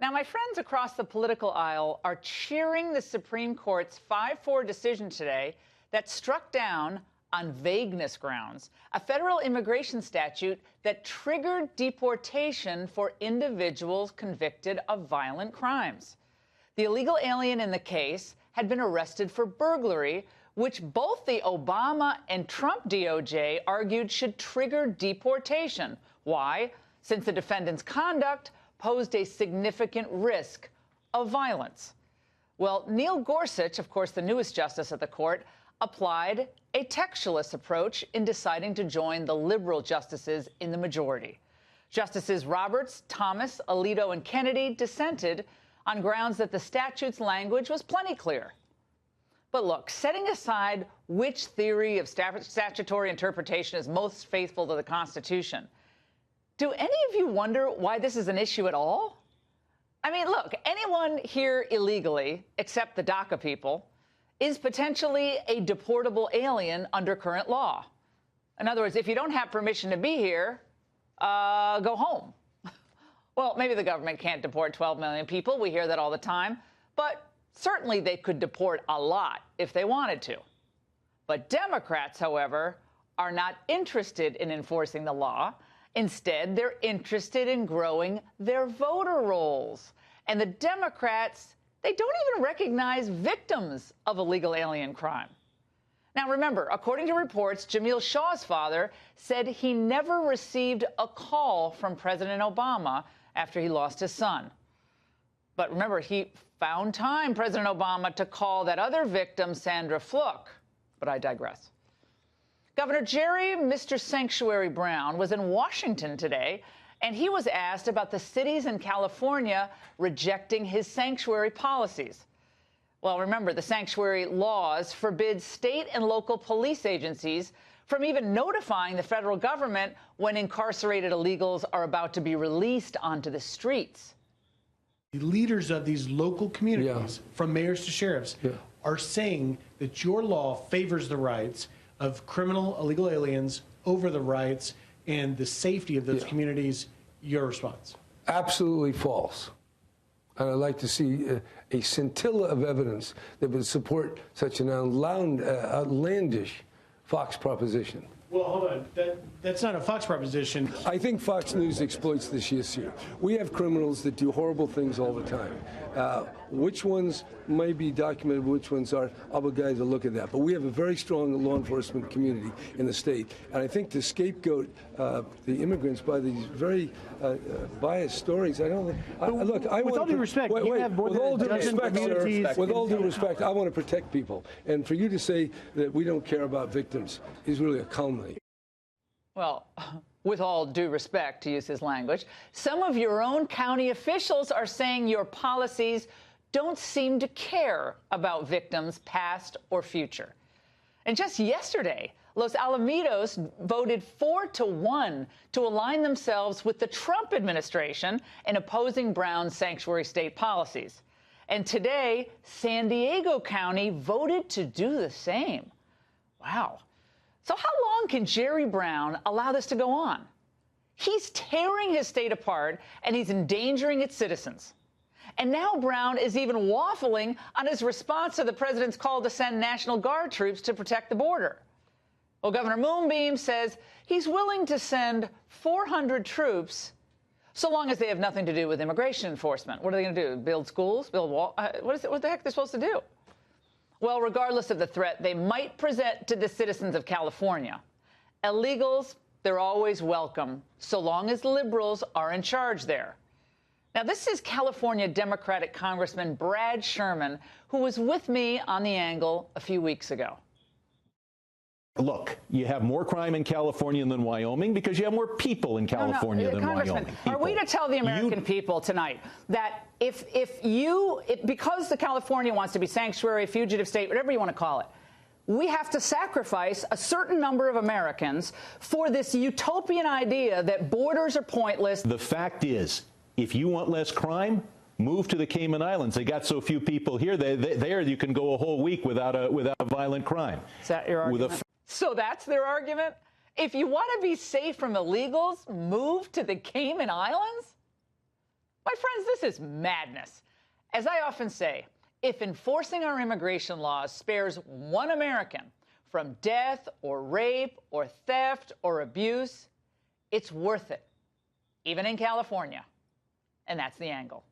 Now, my friends across the political aisle are cheering the Supreme Court's 5-4 decision today that struck down, on vagueness grounds, a federal immigration statute that triggered deportation for individuals convicted of violent crimes. The illegal alien in the case had been arrested for burglary, which both the Obama and Trump DOJ argued should trigger deportation. Why? Since the defendant's conduct posed a significant risk of violence. Well, Neil Gorsuch, of course, the newest justice of the court, applied a textualist approach in deciding to join the liberal justices in the majority. Justices Roberts, Thomas, Alito, and Kennedy dissented on grounds that the statute's language was plenty clear. But look, setting aside which theory of statutory interpretation is most faithful to the Constitution, do any of you wonder why this is an issue at all? I mean, look, anyone here illegally, except the DACA people, is potentially a deportable alien under current law. In other words, if you don't have permission to be here, go home. Well, maybe the government can't deport 12 million people. We hear that all the time. But certainly they could deport a lot if they wanted to. But Democrats, however, are not interested in enforcing the law. Instead, they're interested in growing their voter rolls. And the Democrats, they don't even recognize victims of illegal alien crime. Now, remember, according to reports, Jamil Shaw's father said he never received a call from President Obama after he lost his son. But remember, he found time, President Obama, to call that other victim, Sandra Fluke. But I digress. Governor Jerry Mr. Sanctuary Brown was in Washington today, and he was asked about the cities in California rejecting his sanctuary policies. Well, remember, the sanctuary laws forbid state and local police agencies from even notifying the federal government when incarcerated illegals are about to be released onto the streets. The leaders of these local communities, from mayors to sheriffs, are saying that your law favors the rights of criminal illegal aliens over the rights and the safety of those communities. Your response? Absolutely false. And I'd like to see a scintilla of evidence that would support such an outlandish Fox proposition. Well, hold on. That's not a Fox proposition. I think Fox News exploits this issue. We have criminals that do horrible things all the time. Which ones may be documented, which ones aren't, I'll be glad to look at that. But we have a very strong law enforcement community in the state. And I think to scapegoat the immigrants by these very biased stories, I don't think... Look, I with all due respect, you have more than a dozen communities... With all due respect, I want to protect people. And for you to say that we don't care about victims is really a calumny. Well, with all due respect, to use his language, some of your own county officials are saying your policies don't seem to care about victims, past or future. And just yesterday, Los Alamitos voted 4-1 to align themselves with the Trump administration in opposing Brown's sanctuary state policies. And today, San Diego County voted to do the same. Wow. So how long can Jerry Brown allow this to go on? He's tearing his state apart, and he's endangering its citizens. And now Brown is even waffling on his response to the president's call to send National Guard troops to protect the border. Well, Governor Moonbeam says he's willing to send 400 troops so long as they have nothing to do with immigration enforcement. What are they going to do? Build schools? Build walls? What the heck are they supposed to do? Well, regardless of the threat they might present to the citizens of California, illegals, they're always welcome, so long as liberals are in charge there. Now, this is California Democratic Congressman Brad Sherman, who was with me on The Angle a few weeks ago. Look, you have more crime in California than Wyoming because you have more people in California than Wyoming. Are we to tell the American people tonight that because the California wants to be sanctuary, fugitive state, whatever you want to call it, we have to sacrifice a certain number of Americans for this utopian idea that borders are pointless? The fact is, if you want less crime, move to the Cayman Islands. They got so few people here. There you can go a whole week without a violent crime. Is that your argument? So that's their argument? If you want to be safe from illegals, move to the Cayman Islands? My friends, this is madness. As I often say, if enforcing our immigration laws spares one American from death or rape or theft or abuse, it's worth it, even in California. And that's The Angle.